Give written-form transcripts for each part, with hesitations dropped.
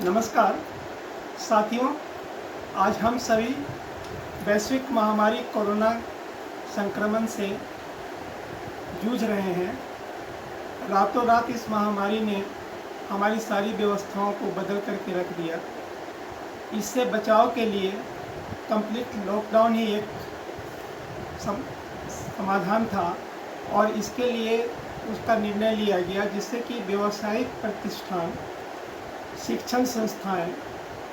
नमस्कार साथियों, आज हम सभी वैश्विक महामारी कोरोना संक्रमण से जूझ रहे हैं। रातों रात इस महामारी ने हमारी सारी व्यवस्थाओं को बदल करके रख दिया। इससे बचाव के लिए कंप्लीट लॉकडाउन ही एक समाधान था और इसके लिए उसका निर्णय लिया गया, जिससे कि व्यावसायिक प्रतिष्ठान, शिक्षण संस्थाएं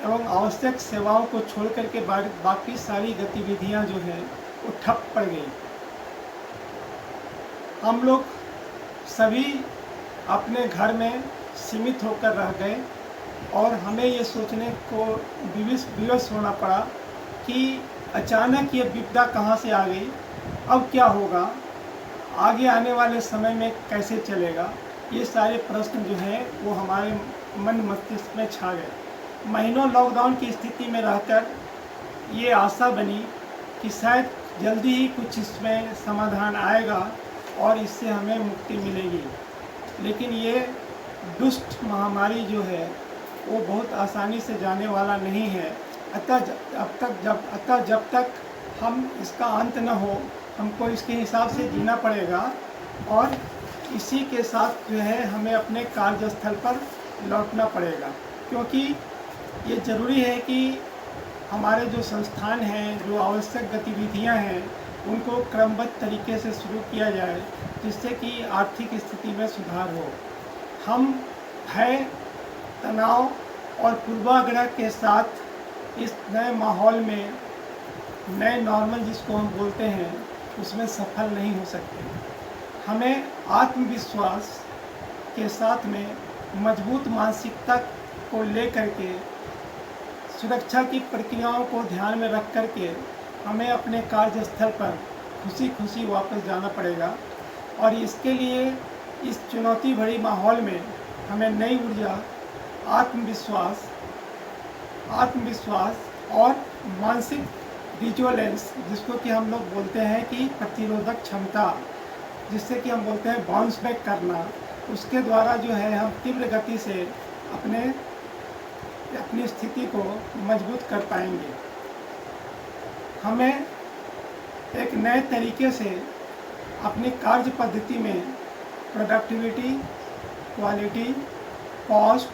एवं आवश्यक सेवाओं को छोड़ करके बाकी सारी गतिविधियां जो है वो ठप पड़ गई। हम लोग सभी अपने घर में सीमित होकर रह गए और हमें ये सोचने को विवश होना पड़ा कि अचानक ये विपदा कहाँ से आ गई, अब क्या होगा, आगे आने वाले समय में कैसे चलेगा। ये सारे प्रश्न जो हैं वो हमारे मन मस्तिष्क में छा गए। महीनों लॉकडाउन की स्थिति में रहकर ये आशा बनी कि शायद जल्दी ही कुछ इसमें समाधान आएगा और इससे हमें मुक्ति मिलेगी। लेकिन ये दुष्ट महामारी जो है वो बहुत आसानी से जाने वाला नहीं है। अतः जब तक हम इसका अंत न हो, हमको इसके हिसाब से जीना पड़ेगा और इसी के साथ जो है हमें अपने कार्यस्थल पर लौटना पड़ेगा। क्योंकि ये ज़रूरी है कि हमारे जो संस्थान हैं, जो आवश्यक गतिविधियां हैं, उनको क्रमबद्ध तरीके से शुरू किया जाए, जिससे कि आर्थिक स्थिति में सुधार हो। हम भय, तनाव और पूर्वाग्रह के साथ इस नए माहौल में, नए नॉर्मल जिसको हम बोलते हैं, उसमें सफल नहीं हो सकते। हमें आत्मविश्वास के साथ में मजबूत मानसिकता को लेकर के सुरक्षा की प्रक्रियाओं को ध्यान में रख कर के हमें अपने कार्यस्थल पर खुशी खुशी वापस जाना पड़ेगा। और इसके लिए इस चुनौती भरी माहौल में हमें नई ऊर्जा, आत्मविश्वास और मानसिक विजुअलेंस, जिसको कि हम लोग बोलते हैं कि प्रतिरोधक क्षमता, जिससे कि हम बोलते हैं बाउंस बैक करना, उसके द्वारा जो है हम तीव्र गति से अपनी स्थिति को मजबूत कर पाएंगे। हमें एक नए तरीके से अपनी कार्य पद्धति में प्रोडक्टिविटी, क्वालिटी, कॉस्ट,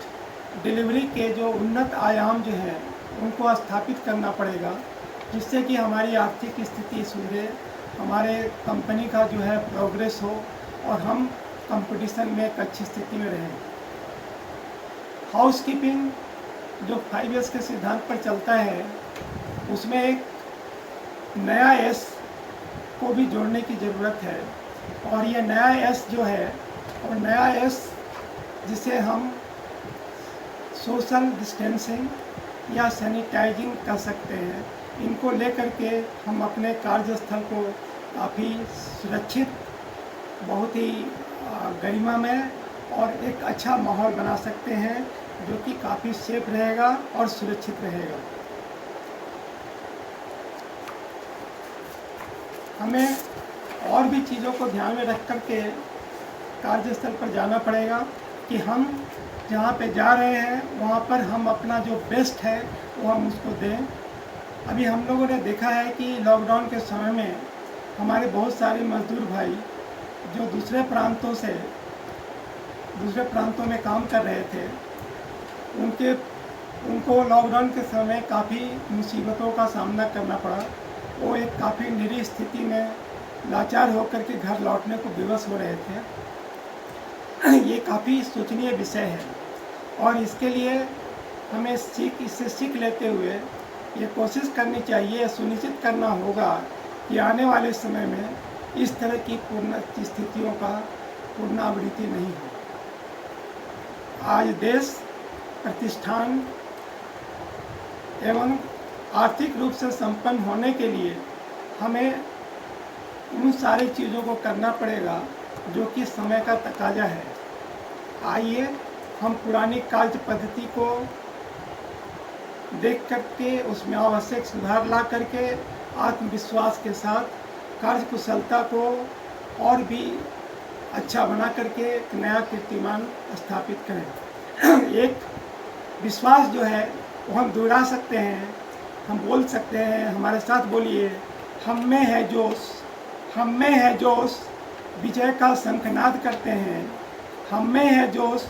डिलीवरी के जो उन्नत आयाम जो हैं उनको स्थापित करना पड़ेगा, जिससे कि हमारी आर्थिक स्थिति सुधरे, हमारे कंपनी का जो है प्रोग्रेस हो और हम कंपटीशन में एक अच्छी स्थिति में रहें। हाउसकीपिंग जो 5S के सिद्धांत पर चलता है, उसमें एक नया एस को भी जोड़ने की ज़रूरत है। और ये नया एस जो है, और नया एस जिसे हम सोशल डिस्टेंसिंग या सैनिटाइजिंग कर सकते हैं, इनको लेकर के हम अपने कार्यस्थल को काफ़ी सुरक्षित, बहुत ही गरिमामय और एक अच्छा माहौल बना सकते हैं, जो कि काफ़ी सेफ रहेगा और सुरक्षित रहेगा। हमें और भी चीज़ों को ध्यान में रख कर के कार्यस्थल पर जाना पड़ेगा कि हम जहाँ पे जा रहे हैं वहाँ पर हम अपना जो बेस्ट है वो हम उसको दें। अभी हम लोगों ने देखा है कि लॉकडाउन के समय में हमारे बहुत सारे मजदूर भाई जो दूसरे प्रांतों में काम कर रहे थे, उनको लॉकडाउन के समय काफ़ी मुसीबतों का सामना करना पड़ा। वो एक काफ़ी निरी स्थिति में लाचार होकर के घर लौटने को विवश हो रहे थे। ये काफ़ी सोचनीय विषय है और इसके लिए हमें इससे सीख लेते हुए ये कोशिश करनी चाहिए, सुनिश्चित करना होगा कि आने वाले समय में इस तरह की स्थितियों का पुनरावृत्ति नहीं हो। आज देश, प्रतिष्ठान एवं आर्थिक रूप से संपन्न होने के लिए हमें उन सारी चीज़ों को करना पड़ेगा जो कि समय का तकाजा है। आइए हम पुरानी कार्य पद्धति को देख करके उसमें आवश्यक सुधार ला करके आत्मविश्वास के साथ कार्यकुशलता को और भी अच्छा बना करके एक नया कीर्तिमान स्थापित करें। एक विश्वास जो है वो हम दोहरा सकते हैं, हम बोल सकते हैं। हमारे साथ बोलिए, हम में है जोश, हम में है जोश, विजय का शंखनाद करते हैं। हम में है जोश,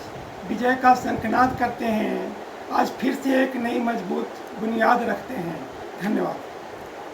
विजय का शंखनाद करते हैं। आज फिर से एक नई मजबूत बुनियाद रखते हैं। धन्यवाद।